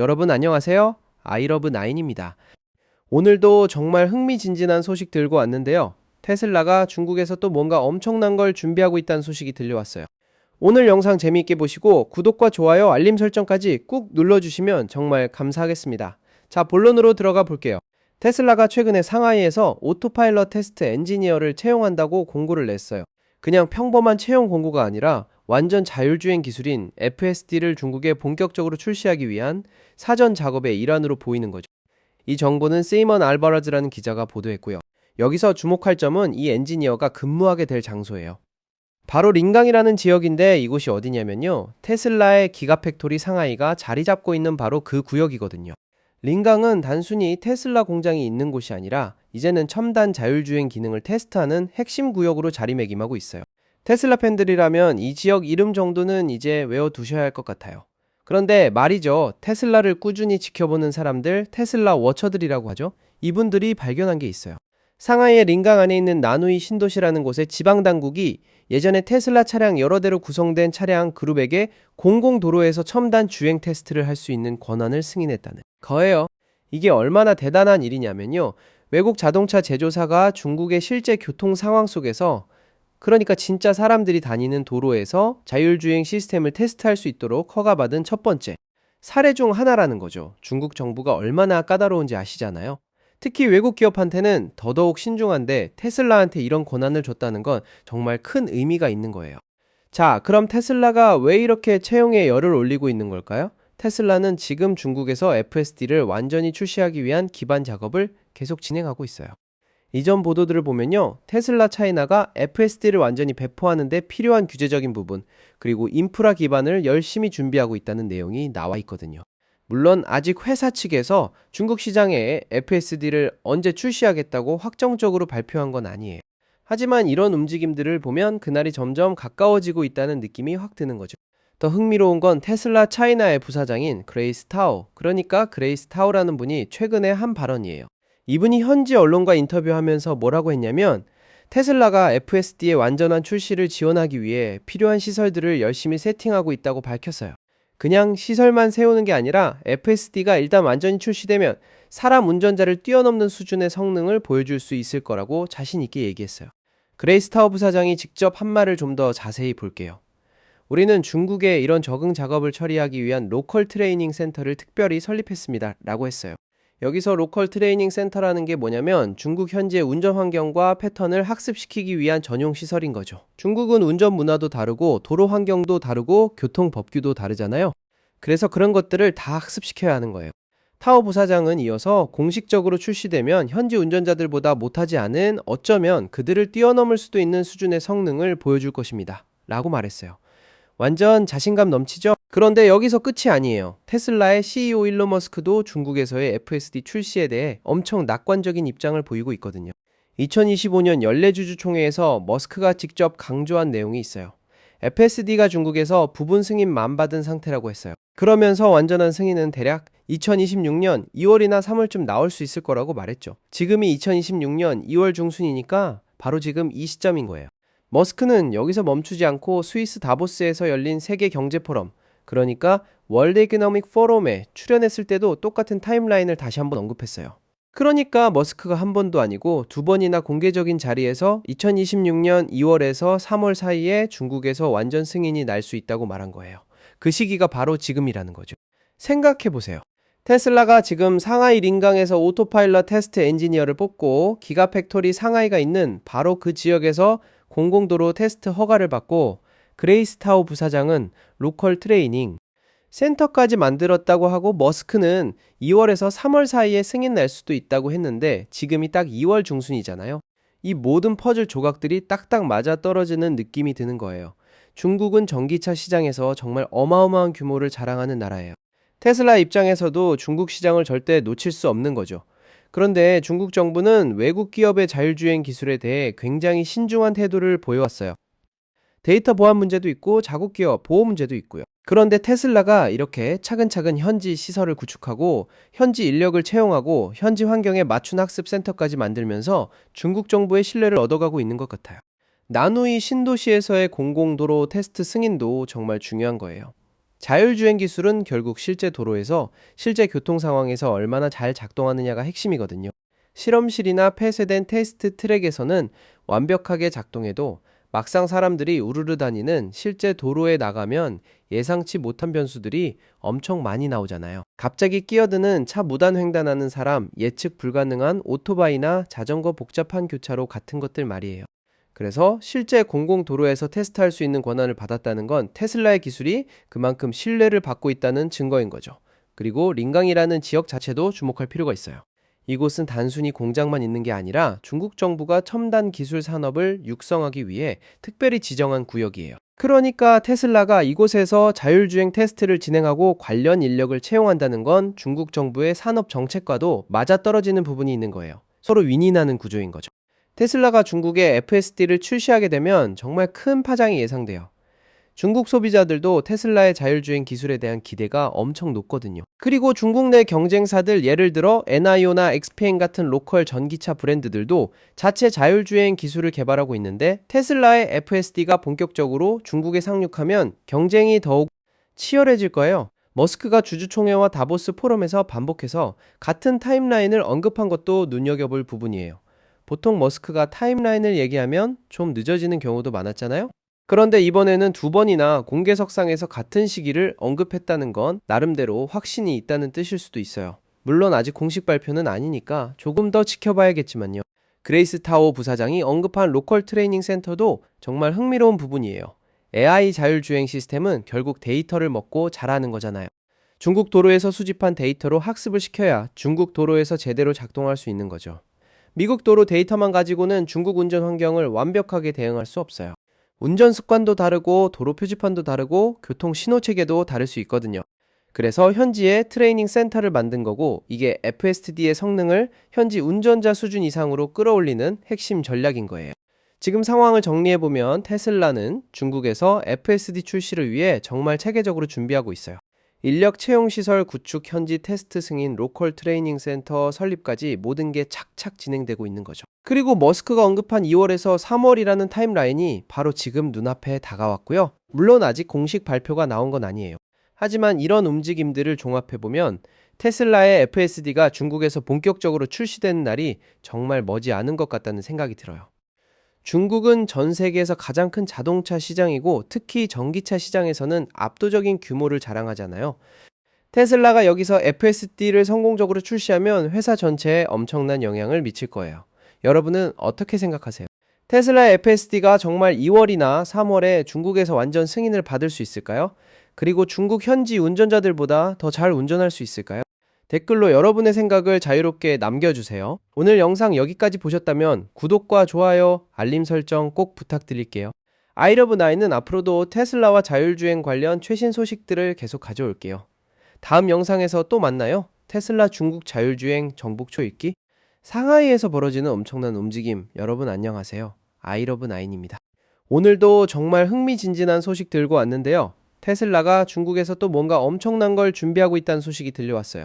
여러분 안녕하세요. 아이러브9입니다. 오늘도 정말 흥미진진한 소식 들고 왔는데요. 테슬라가 중국에서 또 뭔가 엄청난 걸 준비하고 있다는 소식이 들려왔어요. 오늘 영상 재미있게 보시고 구독과 좋아요, 알림 설정까지 꾹 눌러주시면 정말 감사하겠습니다. 자, 본론으로 들어가 볼게요. 테슬라가 최근에 상하이에서 오토파일럿 테스트 엔지니어를 채용한다고 공고를 냈어요. 그냥 평범한 채용 공고가 아니라 완전 자율주행 기술인 FSD를 중국에 본격적으로 출시하기 위한 사전 작업의 일환으로 보이는 거죠. 이 정보는 세이먼 알바라즈라는 기자가 보도했고요. 여기서 주목할 점은 이 엔지니어가 근무하게 될 장소예요. 바로 링강이라는 지역인데 이곳이 어디냐면요. 테슬라의 기가팩토리 상하이가 자리 잡고 있는 바로 그 구역이거든요. 링강은 단순히 테슬라 공장이 있는 곳이 아니라 이제는 첨단 자율주행 기능을 테스트하는 핵심 구역으로 자리매김하고 있어요. 테슬라 팬들이라면 이 지역 이름 정도는 이제 외워두셔야 할 것 같아요. 그런데 말이죠. 테슬라를 꾸준히 지켜보는 사람들, 테슬라 워처들이라고 하죠. 이분들이 발견한 게 있어요. 상하이의 링강 안에 있는 나누이 신도시라는 곳의 지방당국이 예전에 테슬라 차량 여러 대로 구성된 차량 그룹에게 공공도로에서 첨단 주행 테스트를 할 수 있는 권한을 승인했다는 거예요. 이게 얼마나 대단한 일이냐면요. 외국 자동차 제조사가 중국의 실제 교통 상황 속에서 그러니까 진짜 사람들이 다니는 도로에서 자율주행 시스템을 테스트할 수 있도록 허가받은 첫 번째 사례 중 하나라는 거죠. 중국 정부가 얼마나 까다로운지 아시잖아요. 특히 외국 기업한테는 더더욱 신중한데 테슬라한테 이런 권한을 줬다는 건 정말 큰 의미가 있는 거예요. 자, 그럼 테슬라가 왜 이렇게 채용에 열을 올리고 있는 걸까요? 테슬라는 지금 중국에서 FSD를 완전히 출시하기 위한 기반 작업을 계속 진행하고 있어요. 이전 보도들을 보면요. 테슬라 차이나가 FSD를 완전히 배포하는 데 필요한 규제적인 부분, 그리고 인프라 기반을 열심히 준비하고 있다는 내용이 나와 있거든요. 물론 아직 회사 측에서 중국 시장에 FSD를 언제 출시하겠다고 확정적으로 발표한 건 아니에요. 하지만 이런 움직임들을 보면 그날이 점점 가까워지고 있다는 느낌이 확 드는 거죠. 더 흥미로운 건 테슬라 차이나의 부사장인 그레이스 타오, 그러니까 그레이스 타오라는 분이 최근에 한 발언이에요. 이분이 현지 언론과 인터뷰하면서 뭐라고 했냐면 테슬라가 FSD의 완전한 출시를 지원하기 위해 필요한 시설들을 열심히 세팅하고 있다고 밝혔어요. 그냥 시설만 세우는 게 아니라 FSD가 일단 완전히 출시되면 사람 운전자를 뛰어넘는 수준의 성능을 보여줄 수 있을 거라고 자신 있게 얘기했어요. 그레이스 타워 부사장이 직접 한 말을 좀 더 자세히 볼게요. 우리는 중국에 이런 적응 작업을 처리하기 위한 로컬 트레이닝 센터를 특별히 설립했습니다. 라고 했어요. 여기서 로컬 트레이닝 센터라는 게 뭐냐면 중국 현지의 운전 환경과 패턴을 학습시키기 위한 전용 시설인 거죠. 중국은 운전 문화도 다르고 도로 환경도 다르고 교통 법규도 다르잖아요. 그래서 그런 것들을 다 학습시켜야 하는 거예요. 타오 부사장은 이어서 공식적으로 출시되면 현지 운전자들보다 못하지 않은 어쩌면 그들을 뛰어넘을 수도 있는 수준의 성능을 보여줄 것입니다. 라고 말했어요. 완전 자신감 넘치죠? 그런데 여기서 끝이 아니에요. 테슬라의 CEO 일론 머스크도 중국에서의 FSD 출시에 대해 엄청 낙관적인 입장을 보이고 있거든요. 2025년 연례주주총회에서 머스크가 직접 강조한 내용이 있어요. FSD가 중국에서 부분 승인만 받은 상태라고 했어요. 그러면서 완전한 승인은 대략 2026년 2월이나 3월쯤 나올 수 있을 거라고 말했죠. 지금이 2026년 2월 중순이니까 바로 지금 이 시점인 거예요. 머스크는 여기서 멈추지 않고 스위스 다보스에서 열린 세계 경제 포럼, 그러니까 월드 이코노믹 포럼에 출연했을 때도 똑같은 타임라인을 다시 한번 언급했어요. 그러니까 머스크가 한 번도 아니고 두 번이나 공개적인 자리에서 2026년 2월에서 3월 사이에 중국에서 완전 승인이 날 수 있다고 말한 거예요. 그 시기가 바로 지금이라는 거죠. 생각해보세요. 테슬라가 지금 상하이 링강에서 오토파일럿 테스트 엔지니어를 뽑고 기가팩토리 상하이가 있는 바로 그 지역에서 공공도로 테스트 허가를 받고 그레이스 타오 부사장은 로컬 트레이닝 센터까지 만들었다고 하고 머스크는 2월에서 3월 사이에 승인 날 수도 있다고 했는데 지금이 딱 2월 중순이잖아요. 이 모든 퍼즐 조각들이 딱딱 맞아 떨어지는 느낌이 드는 거예요. 중국은 전기차 시장에서 정말 어마어마한 규모를 자랑하는 나라예요. 테슬라 입장에서도 중국 시장을 절대 놓칠 수 없는 거죠. 그런데 중국 정부는 외국 기업의 자율주행 기술에 대해 굉장히 신중한 태도를 보여왔어요. 데이터 보안 문제도 있고 자국 기업 보호 문제도 있고요. 그런데 테슬라가 이렇게 차근차근 현지 시설을 구축하고 현지 인력을 채용하고 현지 환경에 맞춘 학습 센터까지 만들면서 중국 정부의 신뢰를 얻어가고 있는 것 같아요. 나누이 신도시에서의 공공도로 테스트 승인도 정말 중요한 거예요. 자율주행 기술은 결국 실제 도로에서 실제 교통 상황에서 얼마나 잘 작동하느냐가 핵심이거든요. 실험실이나 폐쇄된 테스트 트랙에서는 완벽하게 작동해도 막상 사람들이 우르르 다니는 실제 도로에 나가면 예상치 못한 변수들이 엄청 많이 나오잖아요. 갑자기 끼어드는 차 무단 횡단하는 사람, 예측 불가능한 오토바이나 자전거 복잡한 교차로 같은 것들 말이에요. 그래서 실제 공공도로에서 테스트할 수 있는 권한을 받았다는 건 테슬라의 기술이 그만큼 신뢰를 받고 있다는 증거인 거죠. 그리고 링강이라는 지역 자체도 주목할 필요가 있어요. 이곳은 단순히 공장만 있는 게 아니라 중국 정부가 첨단 기술 산업을 육성하기 위해 특별히 지정한 구역이에요. 그러니까 테슬라가 이곳에서 자율주행 테스트를 진행하고 관련 인력을 채용한다는 건 중국 정부의 산업 정책과도 맞아떨어지는 부분이 있는 거예요. 서로 윈윈하는 구조인 거죠. 테슬라가 중국에 FSD를 출시하게 되면 정말 큰 파장이 예상돼요. 중국 소비자들도 테슬라의 자율주행 기술에 대한 기대가 엄청 높거든요. 그리고 중국 내 경쟁사들 예를 들어 NIO나 XPeng 같은 로컬 전기차 브랜드들도 자체 자율주행 기술을 개발하고 있는데 테슬라의 FSD가 본격적으로 중국에 상륙하면 경쟁이 더욱 치열해질 거예요. 머스크가 주주총회와 다보스 포럼에서 반복해서 같은 타임라인을 언급한 것도 눈여겨볼 부분이에요. 보통 머스크가 타임라인을 얘기하면 좀 늦어지는 경우도 많았잖아요. 그런데 이번에는 2번이나 공개석상에서 같은 시기를 언급했다는 건 나름대로 확신이 있다는 뜻일 수도 있어요. 물론 아직 공식 발표는 아니니까 조금 더 지켜봐야겠지만요. 그레이스 타오 부사장이 언급한 로컬 트레이닝 센터도 정말 흥미로운 부분이에요. AI 자율주행 시스템은 결국 데이터를 먹고 자라는 거잖아요. 중국 도로에서 수집한 데이터로 학습을 시켜야 중국 도로에서 제대로 작동할 수 있는 거죠. 미국 도로 데이터만 가지고는 중국 운전 환경을 완벽하게 대응할 수 없어요. 운전 습관도 다르고 도로 표지판도 다르고 교통 신호 체계도 다를 수 있거든요. 그래서 현지에 트레이닝 센터를 만든 거고 이게 FSD의 성능을 현지 운전자 수준 이상으로 끌어올리는 핵심 전략인 거예요. 지금 상황을 정리해보면 테슬라는 중국에서 FSD 출시를 위해 정말 체계적으로 준비하고 있어요. 인력 채용시설 구축 현지 테스트 승인 로컬 트레이닝 센터 설립까지 모든 게 착착 진행되고 있는 거죠. 그리고 머스크가 언급한 2월에서 3월이라는 타임라인이 바로 지금 눈앞에 다가왔고요. 물론 아직 공식 발표가 나온 건 아니에요. 하지만 이런 움직임들을 종합해보면 테슬라의 FSD가 중국에서 본격적으로 출시되는 날이 정말 머지 않은 것 같다는 생각이 들어요. 중국은 전 세계에서 가장 큰 자동차 시장이고 특히 전기차 시장에서는 압도적인 규모를 자랑하잖아요. 테슬라가 여기서 FSD를 성공적으로 출시하면 회사 전체에 엄청난 영향을 미칠 거예요. 여러분은 어떻게 생각하세요? 테슬라의 FSD가 정말 2월이나 3월에 중국에서 완전 승인을 받을 수 있을까요? 그리고 중국 현지 운전자들보다 더 잘 운전할 수 있을까요? 댓글로 여러분의 생각을 자유롭게 남겨주세요. 오늘 영상 여기까지 보셨다면 구독과 좋아요, 알림 설정 꼭 부탁드릴게요. 아이러브9는 앞으로도 테슬라와 자율주행 관련 최신 소식들을 계속 가져올게요. 다음 영상에서 또 만나요. 테슬라 중국 자율주행 정복초 읽기. 상하이에서 벌어지는 엄청난 움직임. 여러분 안녕하세요. 아이러브9입니다. 오늘도 정말 흥미진진한 소식 들고 왔는데요. 테슬라가 중국에서 또 뭔가 엄청난 걸 준비하고 있다는 소식이 들려왔어요.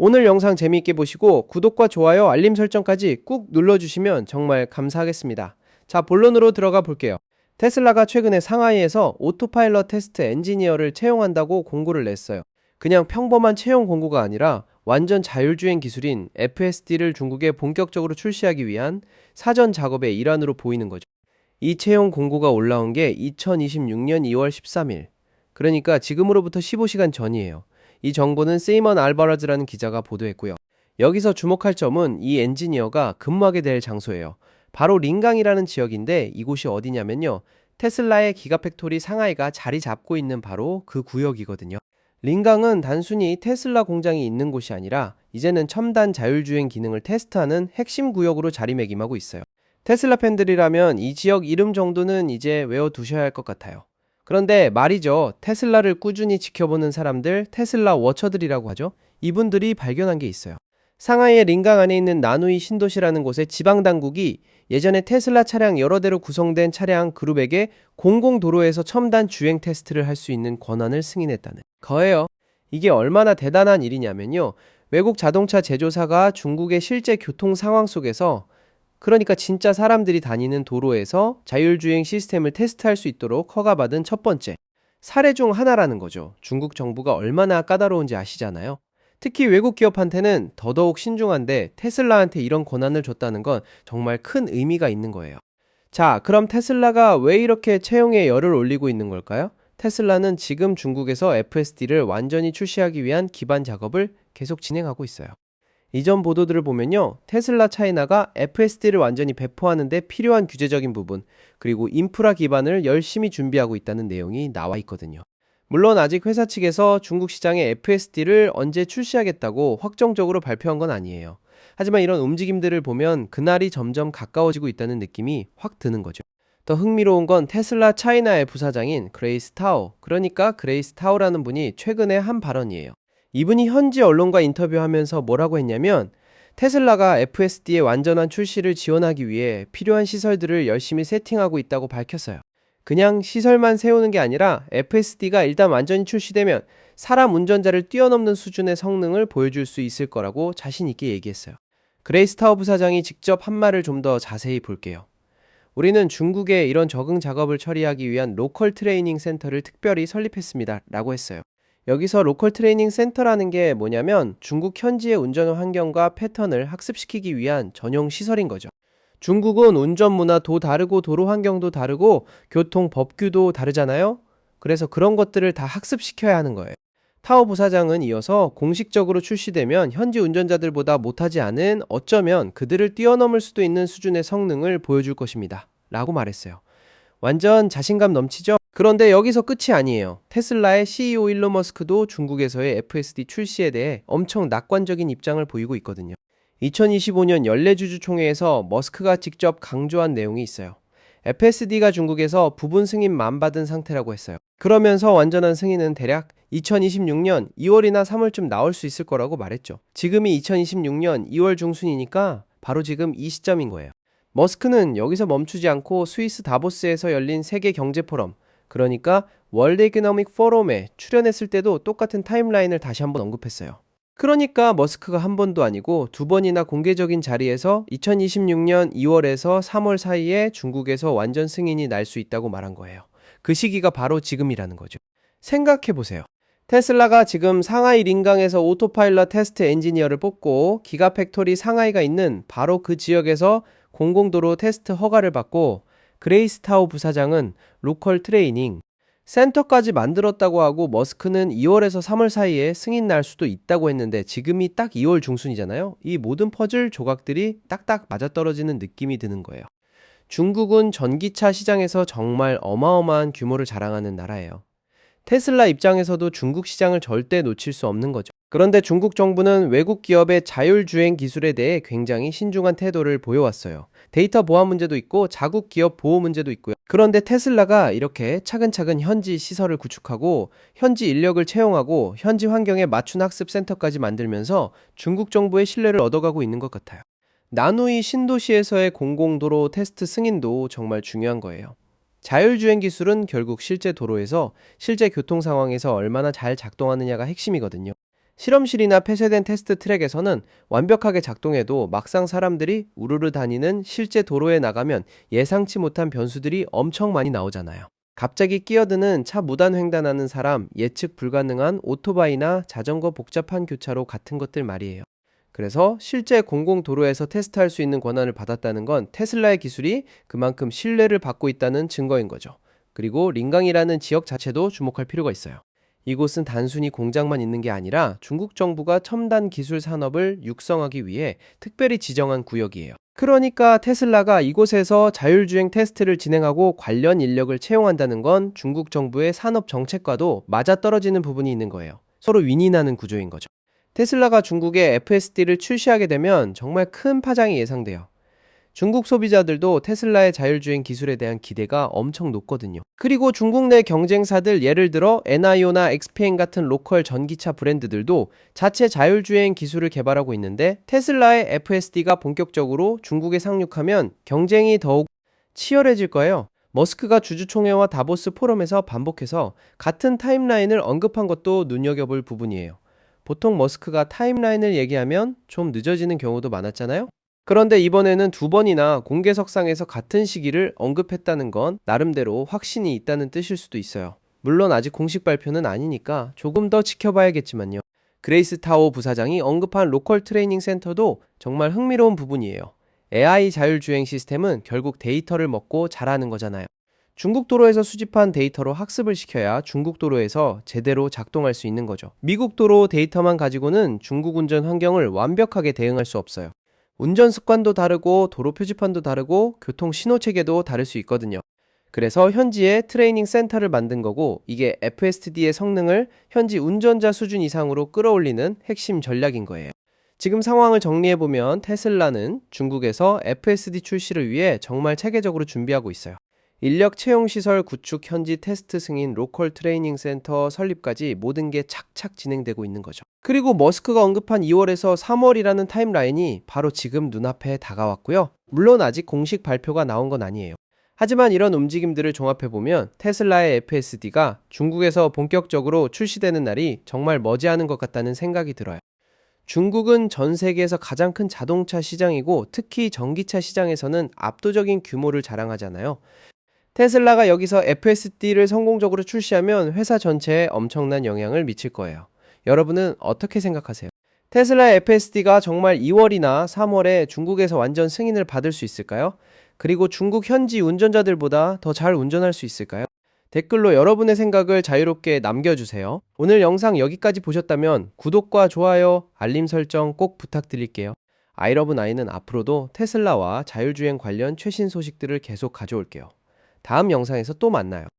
오늘 영상 재미있게 보시고 구독과 좋아요, 알림 설정까지 꾹 눌러주시면 정말 감사하겠습니다. 자, 본론으로 들어가 볼게요. 테슬라가 최근에 상하이에서 오토파일럿 테스트 엔지니어를 채용한다고 공고를 냈어요. 그냥 평범한 채용 공고가 아니라 완전 자율주행 기술인 FSD를 중국에 본격적으로 출시하기 위한 사전 작업의 일환으로 보이는 거죠. 이 채용 공고가 올라온 게 2026년 2월 13일. 그러니까 지금으로부터 15시간 전이에요. 이 정보는 세이먼 알바라즈라는 기자가 보도했고요. 여기서 주목할 점은 이 엔지니어가 근무하게 될 장소예요. 바로 링강이라는 지역인데 이곳이 어디냐면요. 테슬라의 기가팩토리 상하이가 자리 잡고 있는 바로 그 구역이거든요. 링강은 단순히 테슬라 공장이 있는 곳이 아니라 이제는 첨단 자율주행 기능을 테스트하는 핵심 구역으로 자리매김하고 있어요. 테슬라 팬들이라면 이 지역 이름 정도는 이제 외워두셔야 할 것 같아요. 그런데 말이죠. 테슬라를 꾸준히 지켜보는 사람들, 테슬라 워처들이라고 하죠. 이분들이 발견한 게 있어요. 상하이의 링강 안에 있는 나누이 신도시라는 곳의 지방당국이 예전에 테슬라 차량 여러 대로 구성된 차량 그룹에게 공공도로에서 첨단 주행 테스트를 할 수 있는 권한을 승인했다는 거예요. 이게 얼마나 대단한 일이냐면요. 외국 자동차 제조사가 중국의 실제 교통 상황 속에서 그러니까 진짜 사람들이 다니는 도로에서 자율주행 시스템을 테스트할 수 있도록 허가받은 첫 번째, 사례 중 하나라는 거죠. 중국 정부가 얼마나 까다로운지 아시잖아요. 특히 외국 기업한테는 더더욱 신중한데 테슬라한테 이런 권한을 줬다는 건 정말 큰 의미가 있는 거예요. 자, 그럼 테슬라가 왜 이렇게 채용에 열을 올리고 있는 걸까요? 테슬라는 지금 중국에서 FSD를 완전히 출시하기 위한 기반 작업을 계속 진행하고 있어요. 이전 보도들을 보면요, 테슬라 차이나가 FSD를 완전히 배포하는 데 필요한 규제적인 부분, 그리고 인프라 기반을 열심히 준비하고 있다는 내용이 나와 있거든요. 물론 아직 회사 측에서 중국 시장에 FSD를 언제 출시하겠다고 확정적으로 발표한 건 아니에요. 하지만 이런 움직임들을 보면 그날이 점점 가까워지고 있다는 느낌이 확 드는 거죠. 더 흥미로운 건 테슬라 차이나의 부사장인 그레이스 타오, 그러니까 그레이스 타오라는 분이 최근에 한 발언이에요. 이분이 현지 언론과 인터뷰하면서 뭐라고 했냐면, 테슬라가 FSD의 완전한 출시를 지원하기 위해 필요한 시설들을 열심히 세팅하고 있다고 밝혔어요. 그냥 시설만 세우는 게 아니라 FSD가 일단 완전히 출시되면 사람 운전자를 뛰어넘는 수준의 성능을 보여줄 수 있을 거라고 자신 있게 얘기했어요. 그레이스 타오 부사장이 직접 한 말을 좀 더 자세히 볼게요. 우리는 중국에 이런 적응 작업을 처리하기 위한 로컬 트레이닝 센터를 특별히 설립했습니다 라고 했어요. 여기서 로컬 트레이닝 센터라는 게 뭐냐면 중국 현지의 운전 환경과 패턴을 학습시키기 위한 전용 시설인 거죠. 중국은 운전 문화도 다르고 도로 환경도 다르고 교통 법규도 다르잖아요. 그래서 그런 것들을 다 학습시켜야 하는 거예요. 타오 부사장은 이어서 공식적으로 출시되면 현지 운전자들보다 못하지 않은, 어쩌면 그들을 뛰어넘을 수도 있는 수준의 성능을 보여줄 것입니다 라고 말했어요. 완전 자신감 넘치죠? 그런데 여기서 끝이 아니에요. 테슬라의 CEO 일론 머스크도 중국에서의 FSD 출시에 대해 엄청 낙관적인 입장을 보이고 있거든요. 2025년 연례주주총회에서 머스크가 직접 강조한 내용이 있어요. FSD가 중국에서 부분 승인만 받은 상태라고 했어요. 그러면서 완전한 승인은 대략 2026년 2월이나 3월쯤 나올 수 있을 거라고 말했죠. 지금이 2026년 2월 중순이니까 바로 지금 이 시점인 거예요. 머스크는 여기서 멈추지 않고 스위스 다보스에서 열린 세계 경제 포럼, 그러니까 월드 이코노믹 포럼에 출연했을 때도 똑같은 타임라인을 다시 한번 언급했어요. 그러니까 머스크가 한 번도 아니고 두 번이나 공개적인 자리에서 2026년 2월에서 3월 사이에 중국에서 완전 승인이 날 수 있다고 말한 거예요. 그 시기가 바로 지금이라는 거죠. 생각해보세요. 테슬라가 지금 상하이 링강에서 오토파일럿 테스트 엔지니어를 뽑고 기가팩토리 상하이가 있는 바로 그 지역에서 공공도로 테스트 허가를 받고, 그레이스 타오 부사장은 로컬 트레이닝 센터까지 만들었다고 하고 머스크는 2월에서 3월 사이에 승인 날 수도 있다고 했는데 지금이 딱 2월 중순이잖아요. 이 모든 퍼즐 조각들이 딱딱 맞아떨어지는 느낌이 드는 거예요. 중국은 전기차 시장에서 정말 어마어마한 규모를 자랑하는 나라예요. 테슬라 입장에서도 중국 시장을 절대 놓칠 수 없는 거죠. 그런데 중국 정부는 외국 기업의 자율주행 기술에 대해 굉장히 신중한 태도를 보여왔어요. 데이터 보안 문제도 있고 자국 기업 보호 문제도 있고요. 그런데 테슬라가 이렇게 차근차근 현지 시설을 구축하고 현지 인력을 채용하고 현지 환경에 맞춘 학습 센터까지 만들면서 중국 정부의 신뢰를 얻어가고 있는 것 같아요. 나누이 신도시에서의 공공도로 테스트 승인도 정말 중요한 거예요. 자율주행 기술은 결국 실제 도로에서 실제 교통 상황에서 얼마나 잘 작동하느냐가 핵심이거든요. 실험실이나 폐쇄된 테스트 트랙에서는 완벽하게 작동해도 막상 사람들이 우르르 다니는 실제 도로에 나가면 예상치 못한 변수들이 엄청 많이 나오잖아요. 갑자기 끼어드는 차 무단 횡단하는 사람, 예측 불가능한 오토바이나 자전거 복잡한 교차로 같은 것들 말이에요. 그래서 실제 공공도로에서 테스트할 수 있는 권한을 받았다는 건 테슬라의 기술이 그만큼 신뢰를 받고 있다는 증거인 거죠. 그리고 링강이라는 지역 자체도 주목할 필요가 있어요. 이곳은 단순히 공장만 있는 게 아니라 중국 정부가 첨단 기술 산업을 육성하기 위해 특별히 지정한 구역이에요. 그러니까 테슬라가 이곳에서 자율주행 테스트를 진행하고 관련 인력을 채용한다는 건 중국 정부의 산업 정책과도 맞아떨어지는 부분이 있는 거예요. 서로 윈윈하는 구조인 거죠. 테슬라가 중국에 FSD를 출시하게 되면 정말 큰 파장이 예상돼요. 중국 소비자들도 테슬라의 자율주행 기술에 대한 기대가 엄청 높거든요. 그리고 중국 내 경쟁사들, 예를 들어 NIO나 XPeng 같은 로컬 전기차 브랜드들도 자체 자율주행 기술을 개발하고 있는데 테슬라의 FSD가 본격적으로 중국에 상륙하면 경쟁이 더욱 치열해질 거예요. 머스크가 주주총회와 다보스 포럼에서 반복해서 같은 타임라인을 언급한 것도 눈여겨볼 부분이에요. 보통 머스크가 타임라인을 얘기하면 좀 늦어지는 경우도 많았잖아요. 그런데 이번에는 두 번이나 공개석상에서 같은 시기를 언급했다는 건 나름대로 확신이 있다는 뜻일 수도 있어요. 물론 아직 공식 발표는 아니니까 조금 더 지켜봐야겠지만요. 그레이스 타오 부사장이 언급한 로컬 트레이닝 센터도 정말 흥미로운 부분이에요. AI 자율주행 시스템은 결국 데이터를 먹고 자라는 거잖아요. 중국 도로에서 수집한 데이터로 학습을 시켜야 중국 도로에서 제대로 작동할 수 있는 거죠. 미국 도로 데이터만 가지고는 중국 운전 환경을 완벽하게 대응할 수 없어요. 운전 습관도 다르고 도로 표지판도 다르고 교통 신호 체계도 다를 수 있거든요. 그래서 현지에 트레이닝 센터를 만든 거고, 이게 FSD의 성능을 현지 운전자 수준 이상으로 끌어올리는 핵심 전략인 거예요. 지금 상황을 정리해보면 테슬라는 중국에서 FSD 출시를 위해 정말 체계적으로 준비하고 있어요. 인력 채용 시설 구축, 현지 테스트 승인, 로컬 트레이닝 센터 설립까지 모든 게 착착 진행되고 있는 거죠. 그리고 머스크가 언급한 2월에서 3월이라는 타임라인이 바로 지금 눈앞에 다가왔고요. 물론 아직 공식 발표가 나온 건 아니에요. 하지만 이런 움직임들을 종합해보면 테슬라의 FSD가 중국에서 본격적으로 출시되는 날이 정말 머지않은 것 같다는 생각이 들어요. 중국은 전 세계에서 가장 큰 자동차 시장이고, 특히 전기차 시장에서는 압도적인 규모를 자랑하잖아요. 테슬라가 여기서 FSD를 성공적으로 출시하면 회사 전체에 엄청난 영향을 미칠 거예요. 여러분은 어떻게 생각하세요? 테슬라의 FSD가 정말 2월이나 3월에 중국에서 완전 승인을 받을 수 있을까요? 그리고 중국 현지 운전자들보다 더 잘 운전할 수 있을까요? 댓글로 여러분의 생각을 자유롭게 남겨주세요. 오늘 영상 여기까지 보셨다면 구독과 좋아요, 알림 설정 꼭 부탁드릴게요. 아이러브나인은 앞으로도 테슬라와 자율주행 관련 최신 소식들을 계속 가져올게요. 다음 영상에서 또 만나요.